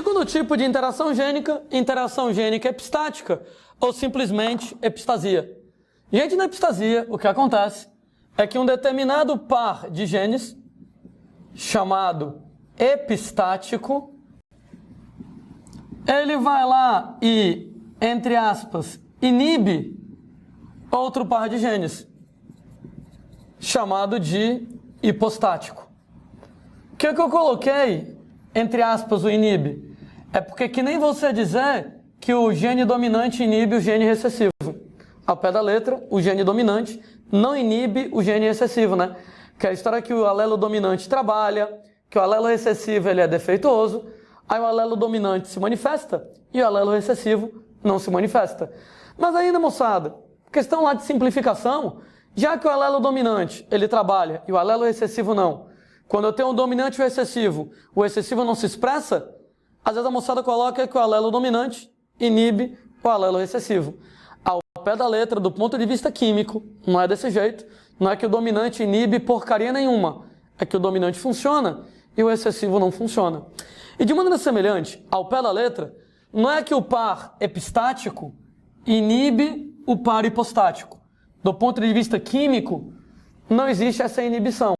Segundo tipo de interação gênica epistática ou simplesmente epistasia. Gente, na epistasia, o que acontece é que um determinado par de genes, chamado epistático, ele vai lá e, entre aspas, inibe outro par de genes, chamado de hipostático. O que eu coloquei, entre aspas, o inibe? É porque que nem você dizer que o gene dominante inibe o gene recessivo. Ao pé da letra, o gene dominante não inibe o gene recessivo, né? Que é a história que o alelo dominante trabalha, que o alelo recessivo ele é defeituoso, aí o alelo dominante se manifesta e o alelo recessivo não se manifesta. Mas ainda, moçada, questão lá de simplificação, já que o alelo dominante ele trabalha e o alelo recessivo não, quando eu tenho um dominante e o excessivo não se expressa, às vezes a moçada coloca que o alelo dominante inibe o alelo recessivo. Ao pé da letra, do ponto de vista químico, não é desse jeito, não é que o dominante inibe porcaria nenhuma, é que o dominante funciona e o excessivo não funciona. E de maneira semelhante, ao pé da letra, não é que o par epistático inibe o par hipostático. Do ponto de vista químico, não existe essa inibição.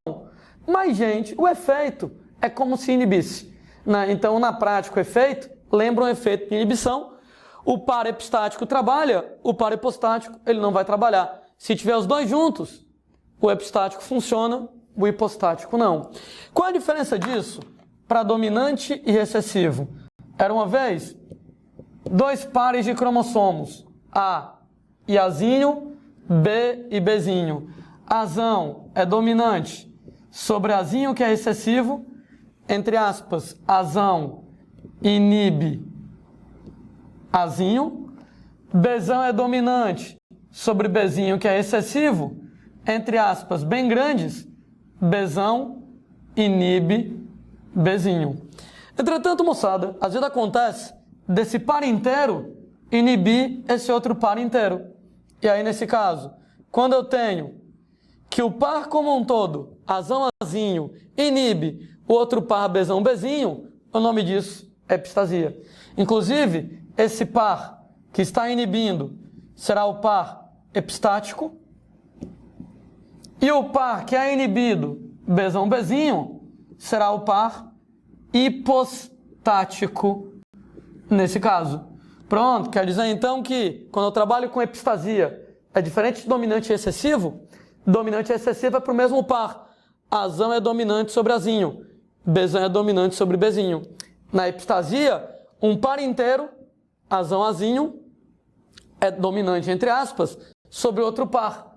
Mas, gente, o efeito é como se inibisse, né? Então, na prática, o efeito lembra um efeito de inibição. O par epistático trabalha, o par hipostático ele não vai trabalhar. Se tiver os dois juntos, o epistático funciona, o hipostático não. Qual a diferença disso para dominante e recessivo? Era uma vez dois pares de cromossomos, A e Azinho, B e Bzinho. Azão é dominante sobre Azinho, que é recessivo, entre aspas, Azão inibe Azinho. Bzão é dominante sobre Bzinho, que é recessivo, entre aspas, bem grandes, Bzão inibe Bzinho. Entretanto, moçada, às vezes acontece desse par inteiro inibir esse outro par inteiro. E aí, nesse caso, quando eu tenho que o par como um todo, Azão, Azinho, inibe o outro par Bzão, Bzinho, o nome disso é epistasia. Inclusive, esse par que está inibindo será o par epistático, e o par que é inibido, Bzão, Bzinho, será o par hipostático nesse caso. Pronto, quer dizer então que quando eu trabalho com epistasia é diferente de dominante e excessivo. Dominante e excessivo é para o mesmo par. Azão é dominante sobre Azinho, Bzão é dominante sobre Bzinho. Na epistasia, um par inteiro, Azão, Azinho, é dominante, entre aspas, sobre outro par,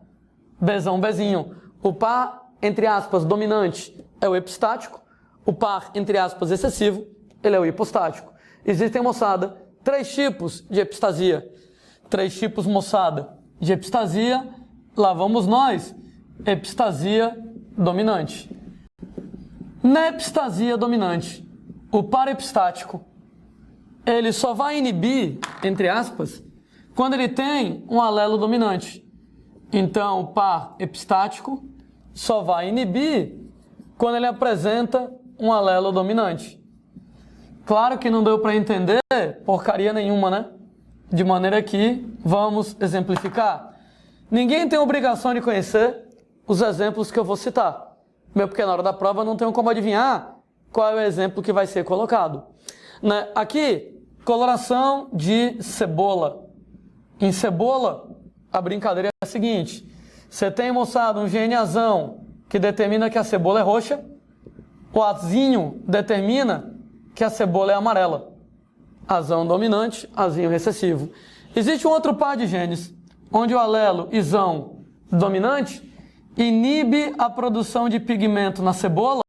Bzão, Bzinho. O par, entre aspas, dominante é o epistático, o par, entre aspas, excessivo, ele é o hipostático. Existem, moçada, 3 tipos de epistasia. 3 tipos, moçada, de epistasia. Lá vamos nós, epistasia dominante. Na epistasia dominante, o par epistático, ele só vai inibir, entre aspas, quando ele tem um alelo dominante. Então, o par epistático só vai inibir quando ele apresenta um alelo dominante. Claro que não deu para entender porcaria nenhuma, né? De maneira que vamos exemplificar. Ninguém tem obrigação de conhecer os exemplos que eu vou citar, mesmo porque na hora da prova não tenho como adivinhar qual é o exemplo que vai ser colocado. Né? Aqui, coloração de cebola. Em cebola, a brincadeira é a seguinte: você tem, moçada, um gene azão que determina que a cebola é roxa, o azinho determina que a cebola é amarela. Azão dominante, azinho recessivo. Existe um outro par de genes, onde o alelo izão dominante inibe a produção de pigmento na cebola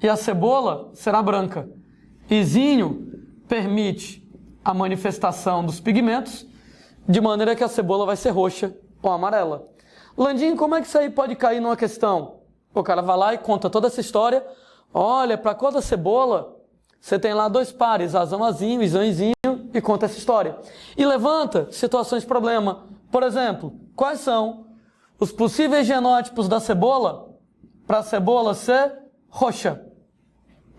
e a cebola será branca. Izinho permite a manifestação dos pigmentos de maneira que a cebola vai ser roxa ou amarela. Landim, como é que isso aí pode cair numa questão? O cara vai lá e conta toda essa história. Olha, para cada cebola, você tem lá 2 pares, azão, azinho, izão, izinho, e conta essa história. E levanta situações de problema. Por exemplo, quais são os possíveis genótipos da cebola para a cebola ser roxa?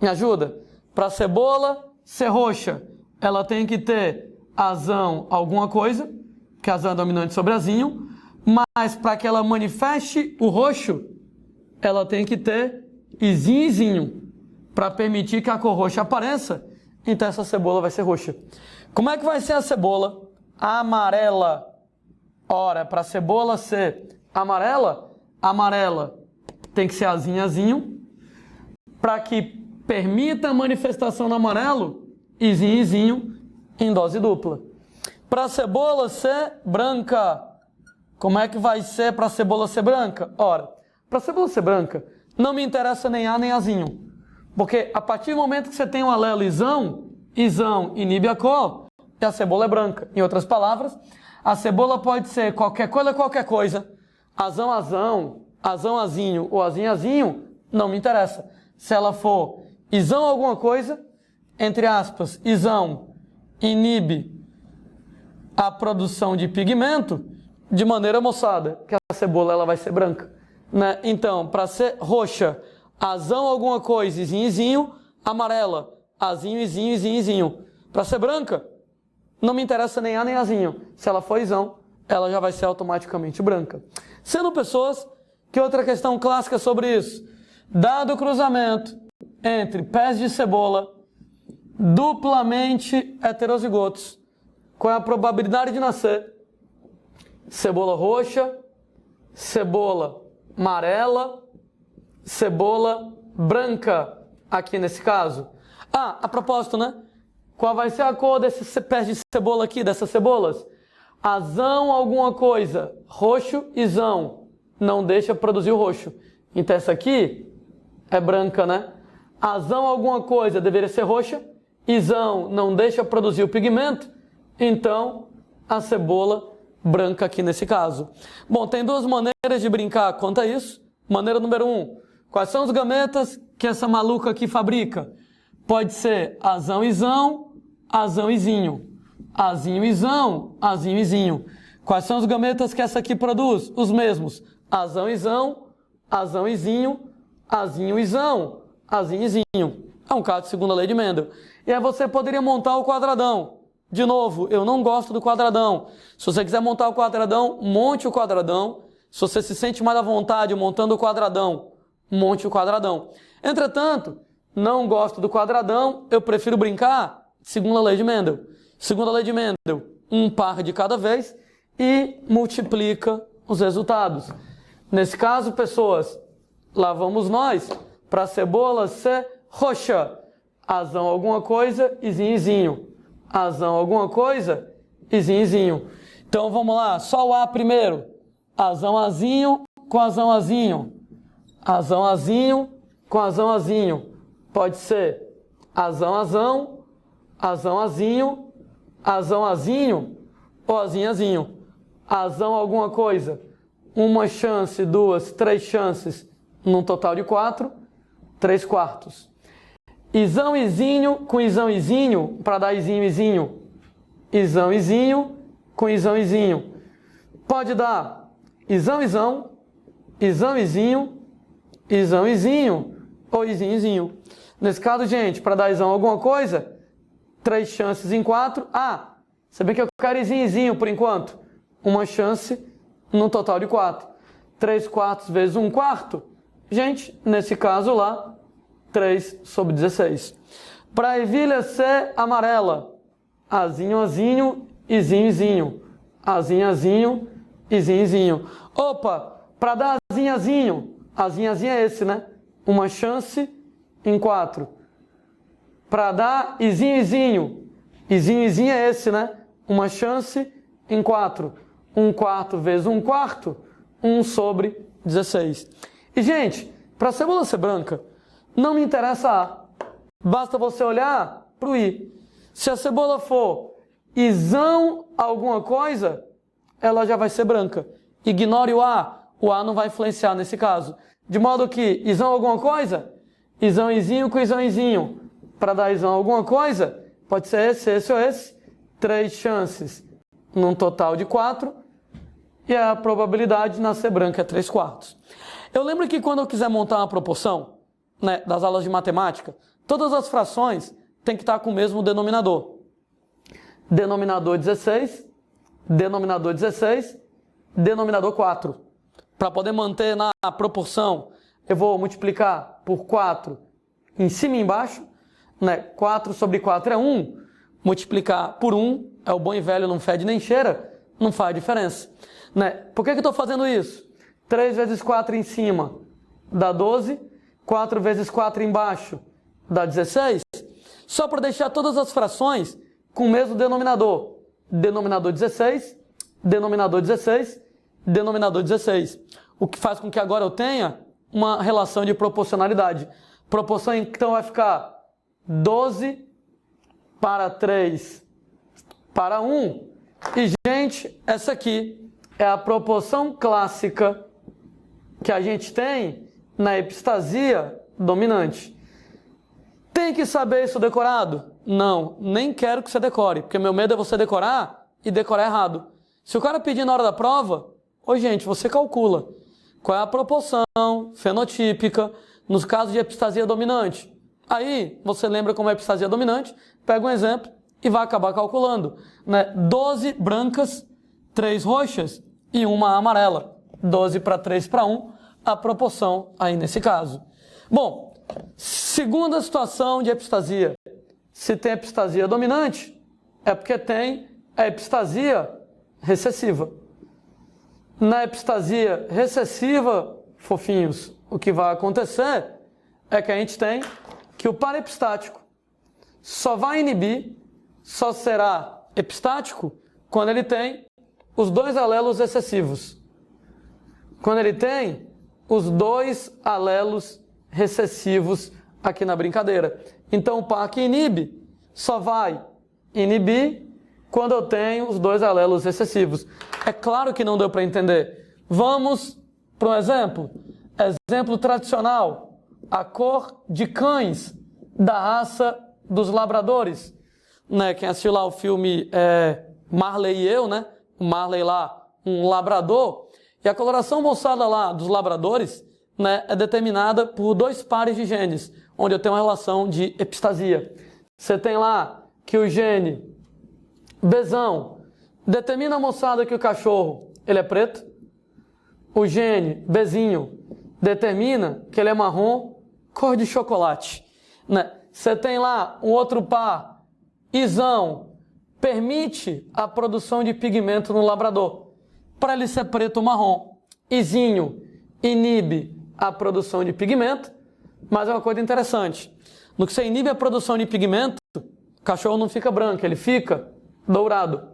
Me ajuda? Para a cebola ser roxa, ela tem que ter azão alguma coisa, que azão é dominante sobre azinho, mas para que ela manifeste o roxo, ela tem que ter izinho e zinho, para permitir que a cor roxa apareça, então essa cebola vai ser roxa. Como é que vai ser a cebola amarela? Ora, para a cebola ser amarela, amarela tem que ser azinho, azinho, para que permita a manifestação no amarelo, izinho, izinho, em dose dupla. Para a cebola ser branca, como é que vai ser para a cebola ser branca? Ora, para a cebola ser branca, não me interessa nem A nem Azinho. Porque a partir do momento que você tem um alelo isão, isão inibe a cor, e a cebola é branca. Em outras palavras, a cebola pode ser qualquer coisa. Azão, azão, azão, azinho ou azinho, azinho, não me interessa. Se ela for isão alguma coisa, entre aspas, isão inibe a produção de pigmento, de maneira, moçada, que a cebola ela vai ser branca, né? Então, para ser roxa, azão alguma coisa, izinho, izinho, amarela, azinho, izinho, izinho, izinho. Para ser branca, não me interessa nem A nem Azinho. Se ela for isão, ela já vai ser automaticamente branca. Sendo pessoas, que outra questão clássica sobre isso? Dado o cruzamento entre pés de cebola duplamente heterozigotos, qual é a probabilidade de nascer cebola roxa, cebola amarela, cebola branca, aqui nesse caso? Ah, a propósito, né? Qual vai ser a cor desses pés de cebola aqui, dessas cebolas? Azão alguma coisa, roxo, isão, não deixa produzir o roxo. Então essa aqui é branca, né? Azão alguma coisa deveria ser roxa, isão não deixa produzir o pigmento, então a cebola branca aqui nesse caso. Bom, tem duas maneiras de brincar quanto a isso. Maneira número 1, quais são os gametas que essa maluca aqui fabrica? Pode ser azão, isão, azão, izinho. Azinho, isão, azinho, izinho. Quais são os gametas que essa aqui produz? Os mesmos. Azão, isão, azão, izinho, azinho, isão, azinho, izinho. É um caso de segunda lei de Mendel. E aí você poderia montar o quadradão. De novo, eu não gosto do quadradão. Se você quiser montar o quadradão, monte o quadradão. Se você se sente mais à vontade montando o quadradão, monte o quadradão. Entretanto, não gosto do quadradão, eu prefiro brincar segunda lei de Mendel. Segunda lei de Mendel, um par de cada vez e multiplica os resultados. Nesse caso, pessoas, lá vamos nós, para a cebola ser roxa. Azão alguma coisa, izinho, izinho. Azão alguma coisa, izinho, izinho. Então vamos lá, só o A primeiro. Azão, azinho com azão, azinho. Azão, azinho com azão, azinho. Pode ser azão, azão, azão, azinho, azão, azinho ou azinho, azinho. Azão alguma coisa, uma chance, duas, três chances, num total de 4, 3 quartos. Isão, izinho com isão, izinho, para dar izinho, izinho. Isão, izinho com isão, izinho. Pode dar isão, isão, isão, izinho, isão, izinho ou izinho, izinho. Nesse caso, gente, para dar isão alguma coisa, 3 chances em 4. Ah, você vê que eu quero izinho, izinho por enquanto. Uma chance num total de 4. 3 quartos vezes 1 quarto. Gente, nesse caso lá, 3 sobre 16. Para a ervilha ser amarela, azinho, azinho, izinho, izinho. Azinho, azinho, izinho, izinho. Opa, para dar azinho, azinho. Azinho, azinho é esse, né? Uma chance em 4. Para dar izinho, izinho. Izinho, izinho é esse, né? Uma chance em 4. 1 quarto vezes 1 quarto, 1 sobre 16. E, gente, para a cebola ser branca, não me interessa A. Basta você olhar para o I. Se a cebola for isão alguma coisa, ela já vai ser branca. Ignore o A não vai influenciar nesse caso. De modo que isão alguma coisa, isão, izinho com isão, izinho. Para dar isão alguma coisa, pode ser esse ou esse. 3 chances num total de 4. E a probabilidade de nascer branca é 3 quartos. Eu lembro que quando eu quiser montar uma proporção, né, das aulas de matemática, todas as frações tem que estar com o mesmo denominador. Denominador 16, denominador 16, denominador 4. Para poder manter na proporção, eu vou multiplicar por 4 em cima e embaixo, né? 4 sobre 4 é 1, multiplicar por 1 é o bom e velho, não fede nem cheira, não faz diferença. Né? Por que eu estou fazendo isso? 3 vezes 4 em cima dá 12, 4 vezes 4 embaixo dá 16, só para deixar todas as frações com o mesmo denominador. Denominador 16, denominador 16, denominador 16. O que faz com que agora eu tenha uma relação de proporcionalidade. Proporção então vai ficar 12 para 3 para 1. E, gente, essa aqui é a proporção clássica que a gente tem na epistasia dominante. Tem que saber isso decorado? Não, nem quero que você decore, porque meu medo é você decorar e decorar errado. Se o cara pedir na hora da prova, gente, você calcula qual é a proporção fenotípica nos casos de epistasia dominante. Aí, você lembra como é epistasia dominante, pega um exemplo e vai acabar calculando. Né? 12 brancas, 3 roxas e uma amarela. 12 para 3 para 1, a proporção aí nesse caso. Bom, segunda situação de epistasia. Se tem epistasia dominante, é porque tem a epistasia recessiva. Na epistasia recessiva, fofinhos, o que vai acontecer é que a gente tem que o par epistático só vai inibir, só será epistático quando ele tem os dois alelos recessivos. Quando ele tem os dois alelos recessivos aqui na brincadeira. Então o par que inibe só vai inibir quando eu tenho os dois alelos recessivos. É claro que não deu para entender. Vamos para um exemplo. Exemplo tradicional. A cor de cães da raça dos labradores. Né? Quem assistiu lá o filme Marley e eu, né? O Marley lá, um labrador. E a coloração moçada lá dos labradores, né, é determinada por dois pares de genes, onde eu tenho uma relação de epistasia. Você tem lá que o gene Bzão determina a moçada que o cachorro ele é preto. O gene Bzinho determina que ele é marrom, cor de chocolate. Né? Você tem lá um outro par, Izão, permite a produção de pigmento no labrador, para ele ser preto ou marrom. Izinho inibe a produção de pigmento, mas é uma coisa interessante. No que você inibe a produção de pigmento, o cachorro não fica branco, ele fica dourado.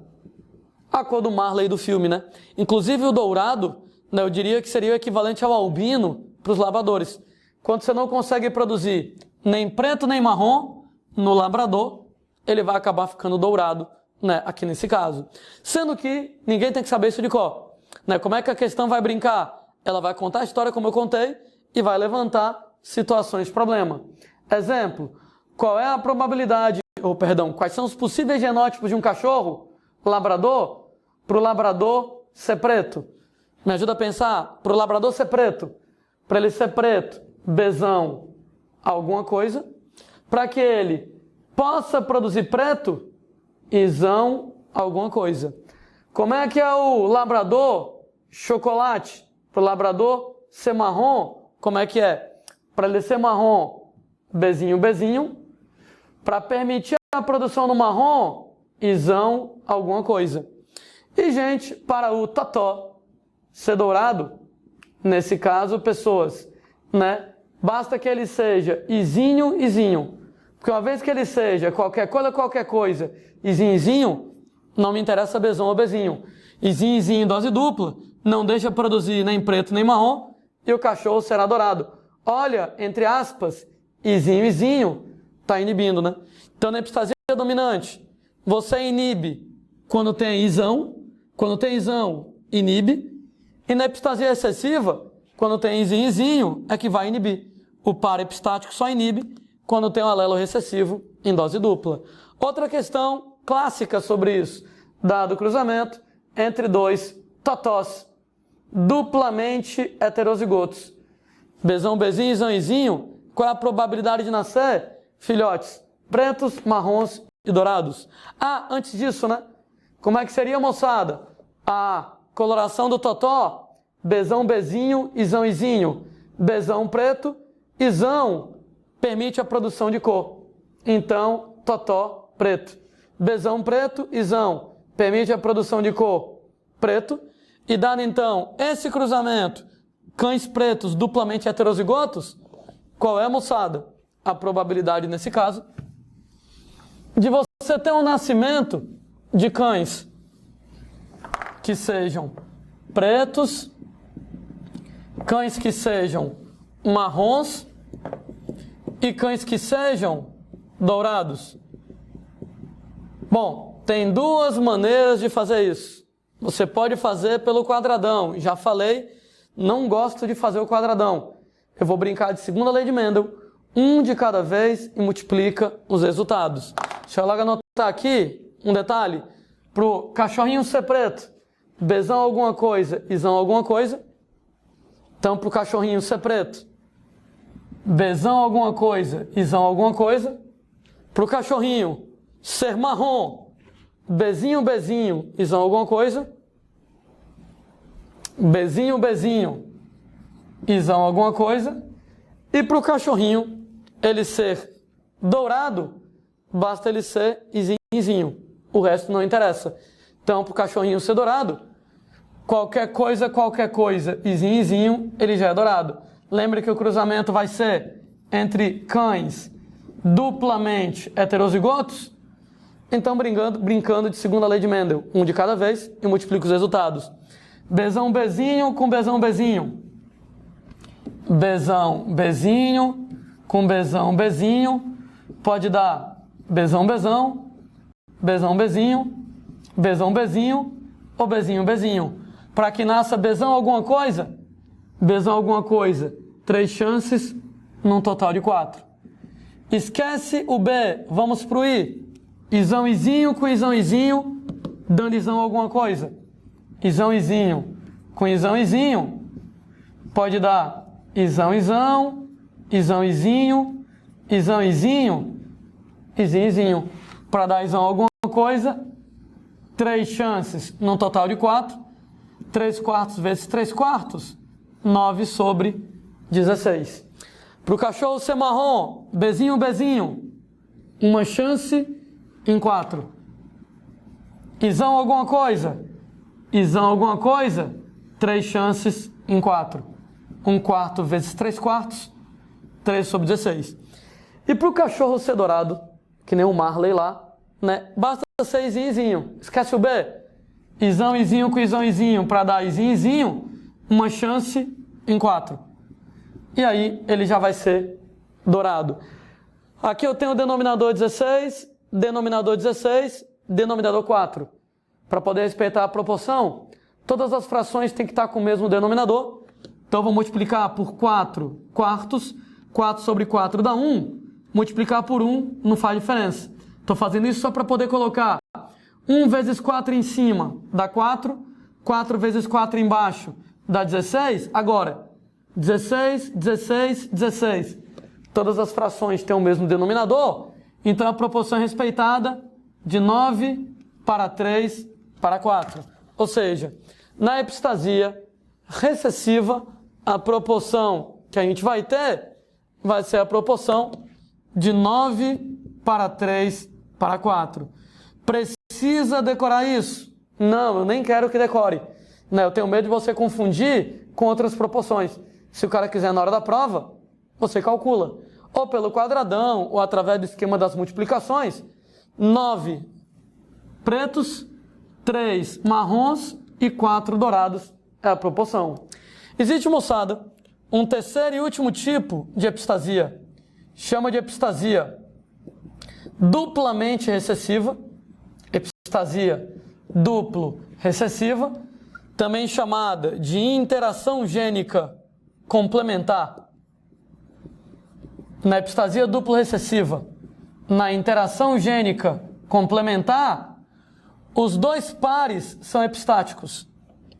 A cor do Marley do filme, né? Inclusive o dourado, né, eu diria que seria o equivalente ao albino para os labradores. Quando você não consegue produzir nem preto nem marrom no labrador, ele vai acabar ficando dourado, né, aqui nesse caso. Sendo que ninguém tem que saber isso de cor. Né? Como é que a questão vai brincar? Ela vai contar a história como eu contei e vai levantar situações de problema. Exemplo, qual é a probabilidade, quais são os possíveis genótipos de um cachorro labrador para o labrador ser preto? Me ajuda a pensar, para o labrador ser preto, para ele ser preto, Bzão, alguma coisa, para que ele possa produzir preto, Izão, alguma coisa. Como é que é o labrador chocolate? Para o labrador ser marrom, como é que é? Para ele ser marrom, Bzinho. Para permitir a produção no marrom, Izão, alguma coisa. E, gente, para o totó ser dourado, nesse caso, pessoas, né? Basta que ele seja Izinho. Porque uma vez que ele seja qualquer coisa, Izinho, não me interessa Bzão ou Bzinho. Izinho em dose dupla, não deixa produzir nem preto nem marrom, e o cachorro será dourado. Olha, entre aspas, Izinho, está inibindo, né? Então, na epistasia dominante, você inibe quando tem Izão, inibe, e na epistasia excessiva, quando tem Izinho, é que vai inibir. O par epistático só inibe quando tem um alelo recessivo em dose dupla. Outra questão clássica sobre isso, dado o cruzamento entre dois totós duplamente heterozigotos. Bzão, Bzinho, Izão, Izinho, qual é a probabilidade de nascer? Filhotes, pretos, marrons e dourados. Ah, antes disso, né? Como é que seria, moçada? A coloração do totó, Bzão, Bzinho, Izão, Izinho. Bzão preto, Izão permite a produção de cor. Então, totó preto. Bzão preto, Izão permite a produção de cor preto. E dado então esse cruzamento, cães pretos duplamente heterozigotos, qual é, moçada? A probabilidade nesse caso de você ter um nascimento de cães que sejam pretos, cães que sejam marrons e cães que sejam dourados. Bom, tem duas maneiras de fazer isso. Você pode fazer pelo quadradão. Já falei, não gosto de fazer o quadradão. Eu vou brincar de segunda lei de Mendel, um de cada vez e multiplica os resultados. Deixa eu logo anotar aqui um detalhe. Para o cachorrinho ser preto, Bzão alguma coisa, Izão alguma coisa. Então, para o cachorrinho ser preto, Bzão alguma coisa, Izão alguma coisa. Para o cachorrinho ser marrom, Bzinho, Bzinho, Izão alguma coisa. Bzinho, Bzinho, Izão alguma coisa. E para o cachorrinho ele ser dourado, basta ele ser Izinho. O resto não interessa. Então, para o cachorrinho ser dourado, qualquer coisa, Izinho, ele já é dourado. Lembre que o cruzamento vai ser entre cães duplamente heterozigotos. Então, brincando de segunda lei de Mendel, um de cada vez e multiplico os resultados. Bzão, Bzinho com Bzão, Bzinho. Bzão, Bzinho com Bzão, Bzinho. Pode dar Bzão, Bzão, Bzão, Bzinho, Bzão, Bzinho ou Bzinho, Bzinho. Para que nasça Bzão alguma coisa, 3 chances num total de 4. Esquece o B, vamos pro I. Izão, Izinho com Izão, Izinho, dando Izão alguma coisa. Izão, Izinho com Izão, Izinho, pode dar Izão, Izão, Izão, Izinho, Izão, Izinho, Izinho, Izinho. Para dar Izão alguma coisa, 3 chances num total de 4. 3 quartos vezes 3 quartos, 9 sobre 16. Para o cachorro ser marrom, Bzinho, Bzinho, uma chance em 4. Izão alguma coisa, Izão alguma coisa, 3 chances em 4. 1 quarto vezes 3 quartos, 3 sobre 16. E para o cachorro ser dourado, que nem o Marley lá, né? Basta ser Izinho. Esquece o B. Izão, Izinho com Izão, Izinho, para dar Izinho, Izinho, uma chance em 4. E aí ele já vai ser dourado. Aqui eu tenho o denominador 16, denominador 16, denominador 4. Para poder respeitar a proporção, todas as frações têm que estar com o mesmo denominador. Então vou multiplicar por 4 quartos, 4 sobre 4 dá 1, multiplicar por 1 não faz diferença. Estou fazendo isso só para poder colocar 1 vezes 4 em cima dá 4, 4 vezes 4 embaixo dá 16. Agora, 16, 16, 16. Todas as frações têm o mesmo denominador, então a proporção é respeitada de 9 para 3 para 4. Ou seja, na epistasia recessiva, a proporção que a gente vai ter vai ser a proporção de 9 para 3 para 4. Precisa decorar isso? Não, eu nem quero que decore. Né? Eu tenho medo de você confundir com outras proporções. Se o cara quiser na hora da prova, você calcula. Ou pelo quadradão, ou através do esquema das multiplicações. 9 pretos, 3 marrons e 4 dourados é a proporção. Existe, moçada, um terceiro e último tipo de epistasia. Chama de epistasia duplamente recessiva. Epistasia duplo recessiva, também chamada de interação gênica complementar. Na epistasia duplo recessiva, na interação gênica complementar, os dois pares são epistáticos,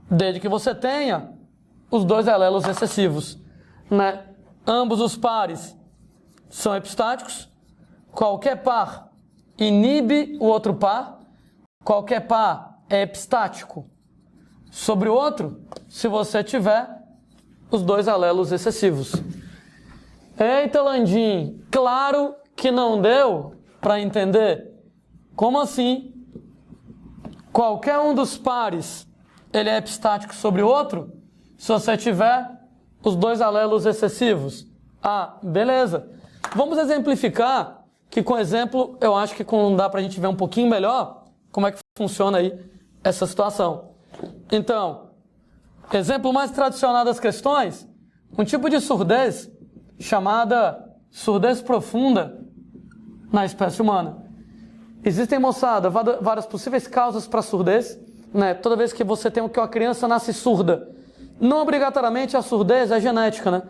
desde que você tenha os dois alelos recessivos, né? Ambos os pares são epistáticos, qualquer par inibe o outro par, qualquer par é epistático sobre o outro, se você tiver os dois alelos excessivos. Eita, Landim, claro que não deu para entender. Como assim? Qualquer um dos pares, ele é epistático sobre o outro, se você tiver os dois alelos excessivos. Ah, beleza. Vamos exemplificar, que com exemplo, eu acho que dá para a gente ver um pouquinho melhor como é que funciona aí essa situação. Então, exemplo mais tradicional das questões, um tipo de surdez chamada surdez profunda na espécie humana. Existem, moçada, várias possíveis causas para surdez, né? Toda vez que você tem que uma criança nasce surda, não obrigatoriamente a surdez é genética, né?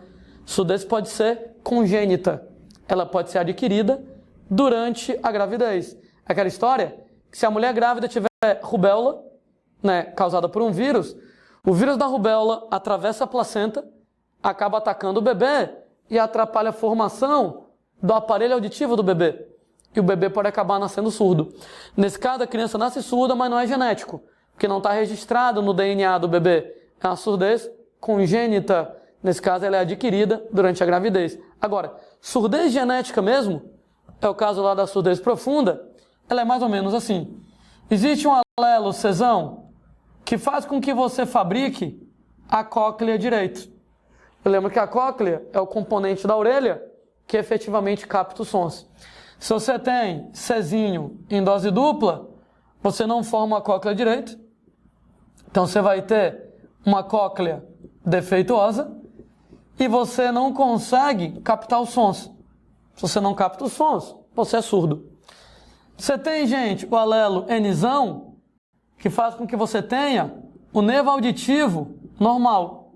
Surdez pode ser congênita, ela pode ser adquirida durante a gravidez. Aquela história que se a mulher grávida tiver rubéola, né, causada por um vírus, o vírus da rubéola atravessa a placenta, acaba atacando o bebê e atrapalha a formação do aparelho auditivo do bebê. E o bebê pode acabar nascendo surdo. Nesse caso, a criança nasce surda, mas não é genético, porque não está registrado no DNA do bebê. É uma surdez congênita. Nesse caso, ela é adquirida durante a gravidez. Agora, surdez genética mesmo, é o caso lá da surdez profunda, ela é mais ou menos assim. Existe um alelo cesão que faz com que você fabrique a cóclea direito. Eu lembro que a cóclea é o componente da orelha que efetivamente capta os sons. Se você tem Czinho em dose dupla, você não forma a cóclea direito. Então você vai ter uma cóclea defeituosa e você não consegue captar os sons. Se você não capta os sons, você é surdo. Você tem, gente, o alelo Nzão, que faz com que você tenha o nervo auditivo normal.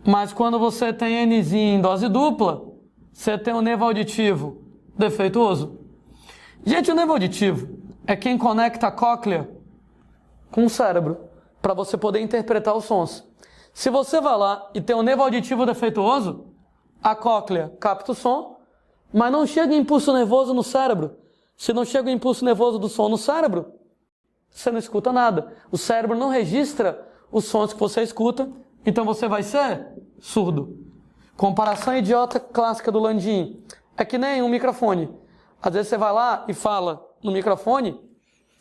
Mas quando você tem Nzinho em dose dupla, você tem o nervo auditivo defeituoso. Gente, o nervo auditivo é quem conecta a cóclea com o cérebro, para você poder interpretar os sons. Se você vai lá e tem um nervo auditivo defeituoso, a cóclea capta o som, mas não chega impulso nervoso no cérebro. Se não chega o impulso nervoso do som no cérebro, você não escuta nada. O cérebro não registra os sons que você escuta, então você vai ser surdo. Comparação idiota clássica do Landim. É que nem um microfone. Às vezes você vai lá e fala no microfone,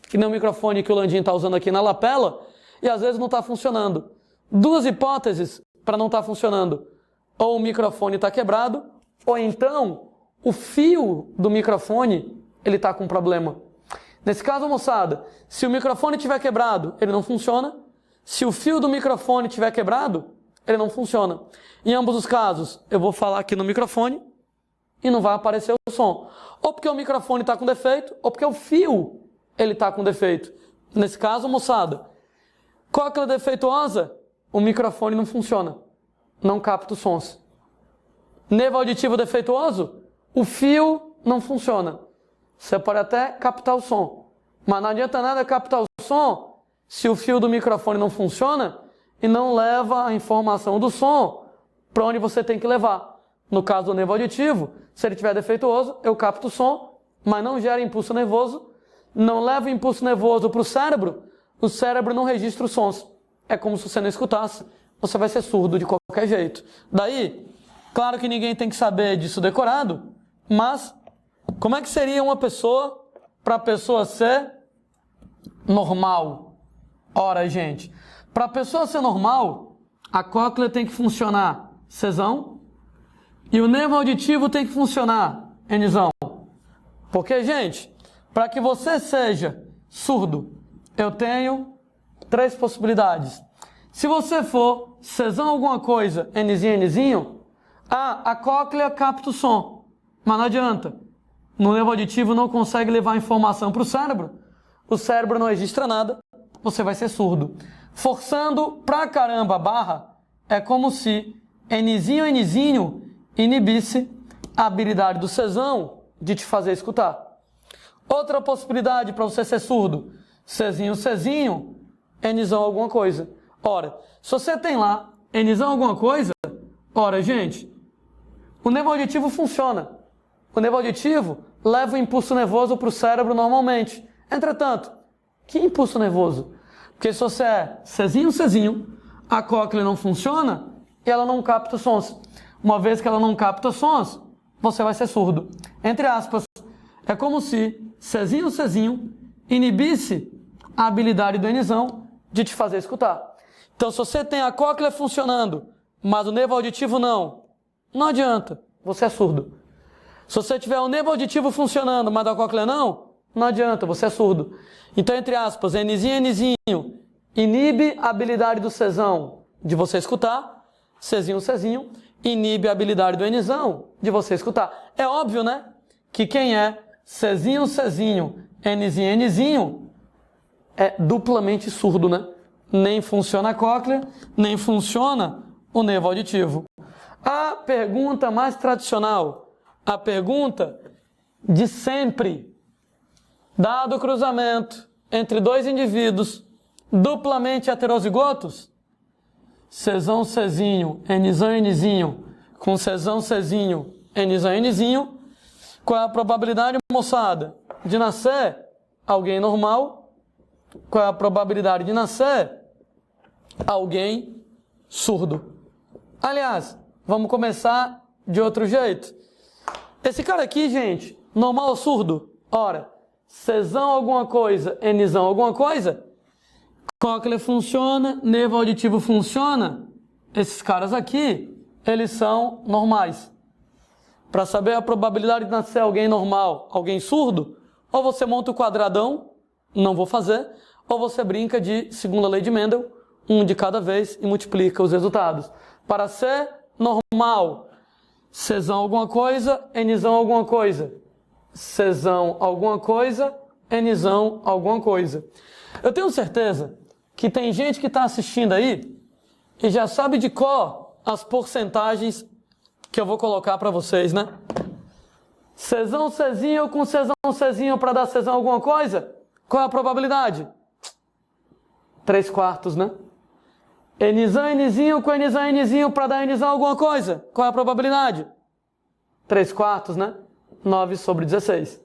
que nem o microfone que o Landim está usando aqui na lapela, e às vezes não está funcionando. Duas hipóteses para não estar funcionando. Ou o microfone está quebrado, ou então o fio do microfone ele está com problema. Nesse caso, moçada, se o microfone estiver quebrado, ele não funciona. Se o fio do microfone estiver quebrado, ele não funciona. Em ambos os casos, eu vou falar aqui no microfone e não vai aparecer o som. Ou porque o microfone está com defeito, ou porque o fio ele está com defeito. Nesse caso, moçada, cóclea defeituosa, o microfone não funciona. Não capta os sons. Nervo auditivo defeituoso, o fio não funciona. Você pode até captar o som, mas não adianta nada captar o som se o fio do microfone não funciona e não leva a informação do som para onde você tem que levar. No caso do nervo auditivo, se ele estiver defeituoso, eu capto o som, mas não gera impulso nervoso, não leva o impulso nervoso para o cérebro não registra os sons. É como se você não escutasse, você vai ser surdo de qualquer jeito. Daí, claro que ninguém tem que saber disso decorado, mas como é que seria uma pessoa para a pessoa ser normal? Ora, gente, para a pessoa ser normal, a cóclea tem que funcionar Czão e o nervo auditivo tem que funcionar Nzão. Porque, gente, para que você seja surdo, eu tenho 3 possibilidades. Se você for Czão alguma coisa, Nzinho, a cóclea capta o som, mas não adianta. No nervo auditivo não consegue levar a informação para o cérebro não registra nada, você vai ser surdo. Forçando pra caramba a barra, é como se Nzinho inibisse a habilidade do Czão de te fazer escutar. Outra possibilidade para você ser surdo, Czinho, Nzão alguma coisa. Ora, se você tem lá Nzão alguma coisa, ora, gente, o nervo auditivo funciona. o nervo auditivo leva o impulso nervoso para o cérebro normalmente. Entretanto, que impulso nervoso? Porque se você é Czinho, a cóclea não funciona e ela não capta sons. Uma vez que ela não capta sons, você vai ser surdo. Entre aspas, é como se Czinho inibisse a habilidade do Nzão de te fazer escutar. Então, se você tem a cóclea funcionando, mas o nervo auditivo não adianta, você é surdo. Se você tiver o nervo auditivo funcionando, mas a cóclea não adianta, você é surdo. Então, entre aspas, Nzinho inibe a habilidade do Czão de você escutar, Czinho inibe a habilidade do Nzão de você escutar. É óbvio, né? Que quem é Czinho, Nzinho é duplamente surdo, né? Nem funciona a cóclea, nem funciona o nervo auditivo. A pergunta mais tradicional, a pergunta de sempre, dado o cruzamento entre dois indivíduos duplamente heterozigotos, Czão, Nzão, com Czão, Nzão, qual é a probabilidade, moçada, de nascer alguém normal? Qual é a probabilidade de nascer alguém surdo? Aliás, vamos começar de outro jeito. Esse cara aqui, gente, normal ou surdo? Ora, Czão alguma coisa, Nzão alguma coisa, cóclea funciona, nervo auditivo funciona, esses caras aqui, eles são normais. Para saber a probabilidade de nascer alguém normal, alguém surdo, ou você monta o quadradão, não vou fazer, ou você brinca de segunda lei de Mendel, um de cada vez e multiplica os resultados. Para ser normal, Czão alguma coisa, Nzão alguma coisa. Czão alguma coisa, Nzão alguma coisa. Eu tenho certeza que tem gente que está assistindo aí e já sabe de cor as porcentagens que eu vou colocar para vocês, né? Czão, com Czão para dar Czão alguma coisa? Qual é a probabilidade? 3/4, né? Nzão com Nzão para dar Nzão alguma coisa? Qual é a probabilidade? 3/4, né? 9/16.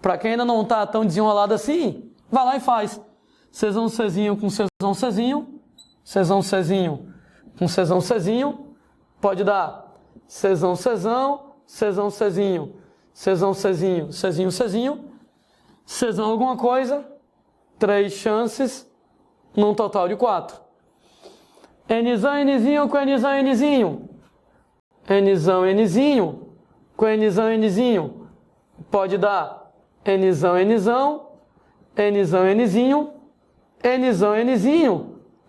Para quem ainda não está tão desenrolado assim, vai lá e faz. Czão com Czão com Czão, pode dar Czão, Czão alguma coisa, 3 chances, num total de 4. Nzão com Nzão, Nzão com Nzão, pode dar Nzão, Nzão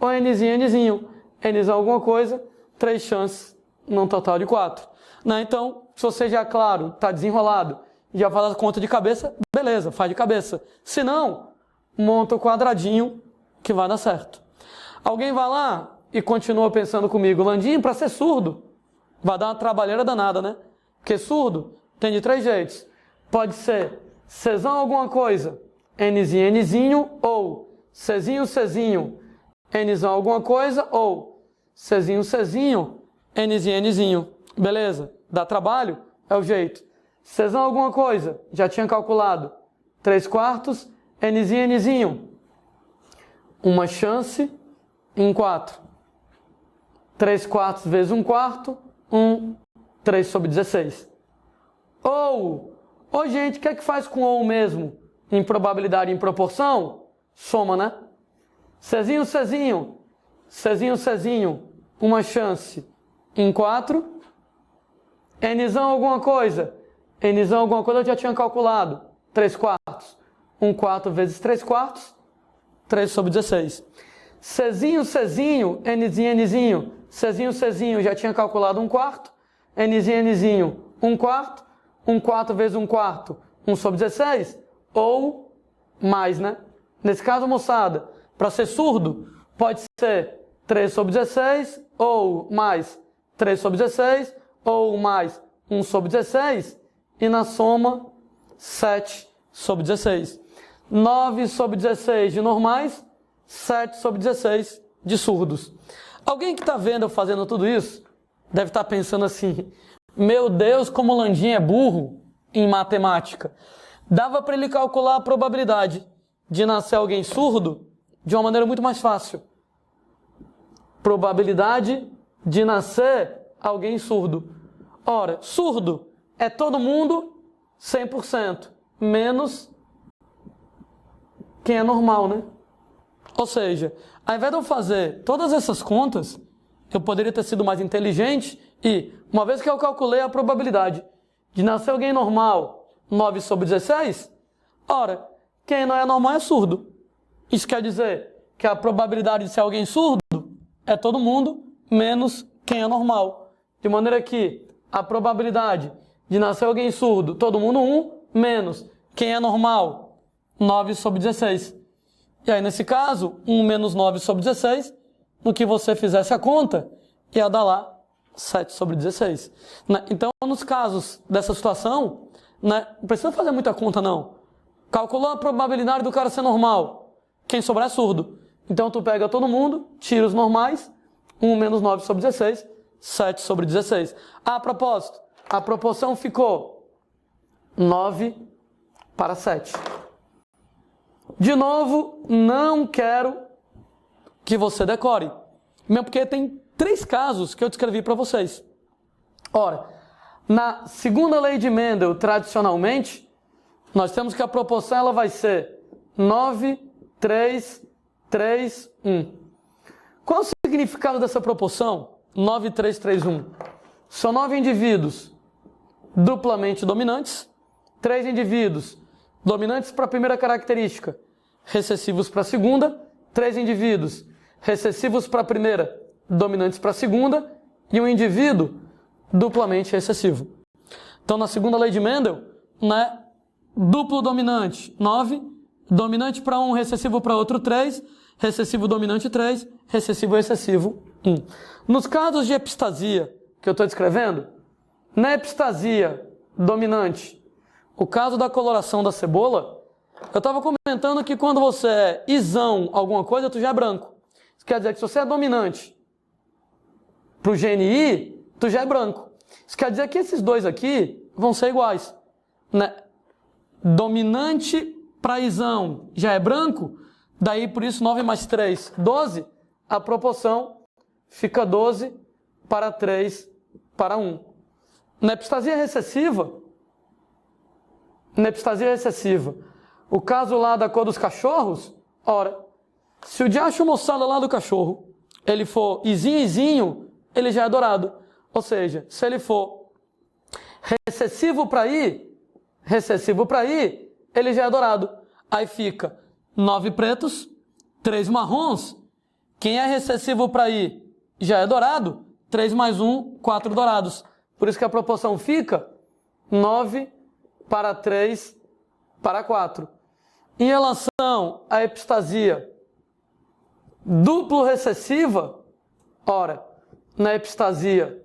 ou Nzão, Nzão alguma coisa, 3 chances, num total de 4. Né? Então, se você já, claro, está desenrolado, já faz a conta de cabeça, beleza, faz de cabeça. Se não, monta o quadradinho que vai dar certo. Alguém vai lá e continua pensando comigo, Landim, para ser surdo, vai dar uma trabalheira danada, né? Porque surdo tem de 3 jeitos. Pode ser Czão alguma coisa, Nzinho, ou Czinho, Nzão alguma coisa, ou Czinho, Nzinho. Beleza? Dá trabalho? É o jeito. Czão alguma coisa, já tinha calculado. 3/4, Nzinho. Uma chance em 4. 3/4 vezes 1/4, 3/16. Ou, gente, o que é que faz com ou mesmo? Em probabilidade em proporção? Soma, né? Czinho, uma chance em 4. Nzão alguma coisa eu já tinha calculado. 3/4. 1/4 vezes 3/4, 3/16. Czinho, Nzinho. Czinho, já tinha calculado 1/4. Nzinho, 1/4. 1/4 vezes 1/4, 1/16. Ou mais, né? Nesse caso, moçada, para ser surdo, pode ser 3/16, ou mais 3/16, ou mais 1/16, e na soma, 7/16. 9/16 de normais, 7/16 de surdos. Alguém que está vendo eu fazendo tudo isso, deve estar pensando assim, meu Deus, como o Landim é burro, em matemática. Dava para ele calcular a probabilidade de nascer alguém surdo de uma maneira muito mais fácil. Probabilidade de nascer alguém surdo. Ora, surdo é todo mundo 100%, menos quem é normal, né? Ou seja, ao invés de eu fazer todas essas contas, eu poderia ter sido mais inteligente e, uma vez que eu calculei a probabilidade de nascer alguém normal, 9/16, ora, quem não é normal é surdo. Isso quer dizer que a probabilidade de ser alguém surdo é todo mundo, menos quem é normal. De maneira que a probabilidade de nascer alguém surdo, todo mundo 1, menos quem é normal, 9/16. E aí, nesse caso, 1 menos 9/16, no que você fizesse a conta, ia dar lá 7/16. Né? Então, nos casos dessa situação, né, não precisa fazer muita conta, não. Calculou a probabilidade do cara ser normal. Quem sobrar é surdo. Então, tu pega todo mundo, tira os normais, 1 menos 9/16, 7/16. A propósito, a proporção ficou 9/7. De novo, não quero que você decore. Mesmo porque tem 3 casos que eu descrevi para vocês. Ora, na segunda lei de Mendel, tradicionalmente, nós temos que a proporção ela vai ser 9, 3, 3, 1. Qual é o significado dessa proporção? 9, 3, 3, 1. São 9 indivíduos duplamente dominantes, 3 indivíduos dominantes para a primeira característica, recessivos para a segunda, 3 indivíduos recessivos para a primeira, dominantes para a segunda, e um indivíduo duplamente recessivo. Então, na segunda lei de Mendel, né, duplo dominante, 9, dominante para um, recessivo para outro, 3, recessivo dominante, 3, recessivo excessivo, 1. Nos casos de epistasia que eu estou descrevendo, na epistasia dominante, o caso da coloração da cebola, eu estava comentando que quando você é isão alguma coisa, tu já é branco. Isso quer dizer que se você é dominante para o GNI, tu já é branco. Isso quer dizer que esses dois aqui vão ser iguais. Né? Dominante para isão já é branco, daí por isso 9 mais 3, 12, a proporção fica 12 para 3 para 1. Na epistasia recessiva, o caso lá da cor dos cachorros, ora, se o diacho moçada lá do cachorro, ele for izinho, ele já é dourado. Ou seja, se ele for recessivo para I, ele já é dourado. Aí fica 9 pretos, 3 marrons. Quem é recessivo para I já é dourado. 3 mais 1, 4 dourados. Por isso que a proporção fica 9 para 3 para 4. Em relação à epistasia duplo recessiva, ora, na epistasia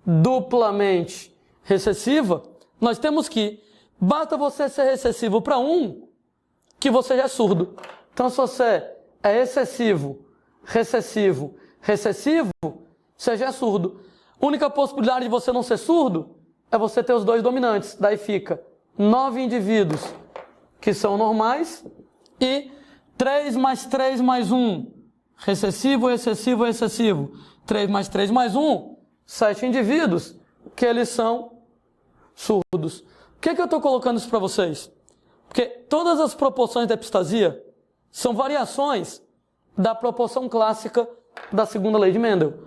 duplamente recessiva, nós temos que basta você ser recessivo para um, que você já é surdo. Então, se você é excessivo, recessivo, você já é surdo. A única possibilidade de você não ser surdo é você ter os dois dominantes. Daí fica 9 indivíduos que são normais e 3 mais 3 mais 1, recessivo, excessivo, excessivo. 3 mais 3 mais 1, 7 indivíduos que eles são surdos. Por que eu estou colocando isso para vocês? Porque todas as proporções da epistasia são variações da proporção clássica da segunda lei de Mendel.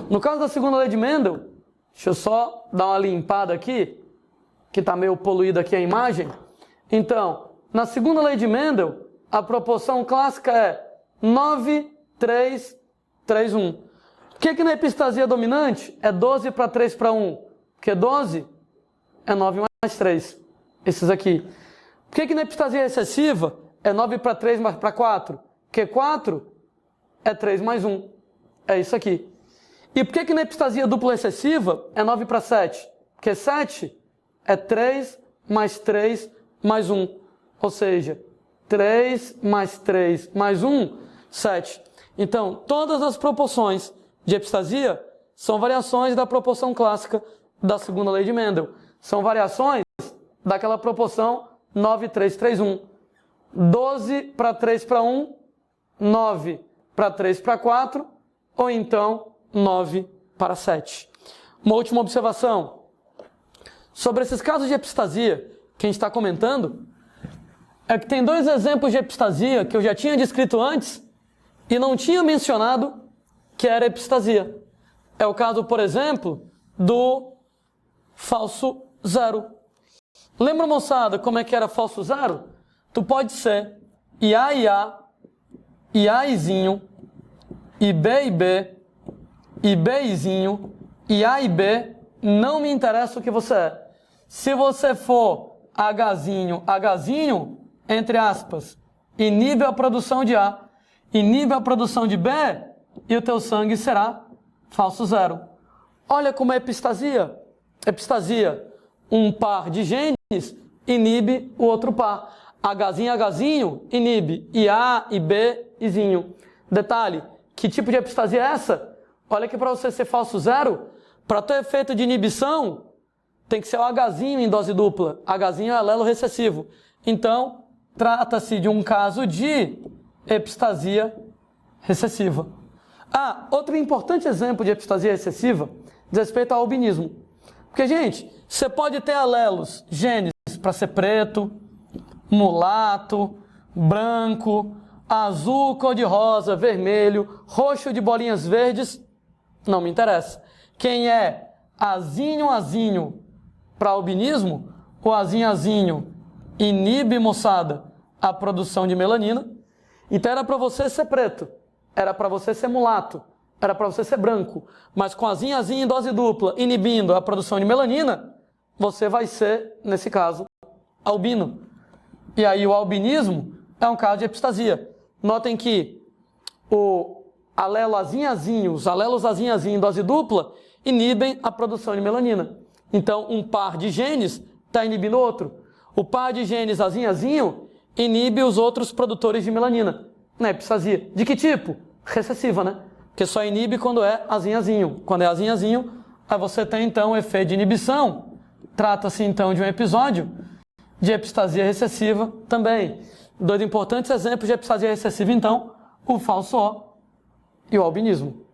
No caso da segunda lei de Mendel, deixa eu só dar uma limpada aqui, que está meio poluída aqui a imagem. Então, na segunda lei de Mendel, a proporção clássica é 9, 3, 3, 1. Por que na epistasia dominante é 12 para 3 para 1? Porque 12 é 9 mais 3. Esses aqui. Por que na epistasia excessiva é 9 para 3 mais para 4? Porque 4 é 3 mais 1. É isso aqui. E por que na epistasia dupla excessiva é 9 para 7? Porque 7 é 3 mais 3 mais 1. Ou seja, 3 mais 3 mais 1, 7. Então, todas as proporções de epistasia são variações da proporção clássica da segunda lei de Mendel. São variações daquela proporção 9:3:3:1. 12 para 3 para 1, 9 para 3 para 4, ou então 9 para 7. Uma última observação. Sobre esses casos de epistasia que a gente está comentando, é que tem dois exemplos de epistasia que eu já tinha descrito antes e não tinha mencionado que era epistasia. É o caso, por exemplo, do falso zero. Lembra, moçada, como é que era falso zero? Tu pode ser IA e A, IA izinho, IB e B, IB izinho, IA e B, não me interessa o que você é. Se você for Hzinho, Hzinho, entre aspas, inibe a produção de A, inibe a produção de B, e o teu sangue será falso zero. Olha como é epistasia. Epistasia, um par de genes inibe o outro par. Hzinho, inibe IA e B, izinho. Detalhe, que tipo de epistasia é essa? Olha que para você ser falso zero, para ter efeito de inibição, tem que ser o Hzinho em dose dupla. Hzinho é alelo recessivo. Então, trata-se de um caso de epistasia recessiva. Outro importante exemplo de epistasia recessiva diz respeito ao albinismo. Porque, gente, você pode ter alelos, genes, para ser preto, mulato, branco, azul, cor-de-rosa, vermelho, roxo de bolinhas verdes, não me interessa. Quem é azinho para albinismo, o azinho inibe, moçada, a produção de melanina. Então era para você ser preto, era para você ser mulato, era para você ser branco, mas com azinho em dose dupla, inibindo a produção de melanina, você vai ser, nesse caso, albino. E aí o albinismo é um caso de epistasia. Notem que o alelo azinho, os alelos azinho em dose dupla, inibem a produção de melanina. Então, um par de genes está inibindo o outro. O par de genes azinho inibe os outros produtores de melanina. Não é epistasia. De que tipo? Recessiva, né? Porque só inibe quando é azinho. Quando é azinho, aí você tem então o efeito de inibição. Trata-se então de um episódio de epistasia recessiva também. Dois importantes exemplos de epistasia recessiva, então, o falso O e o albinismo.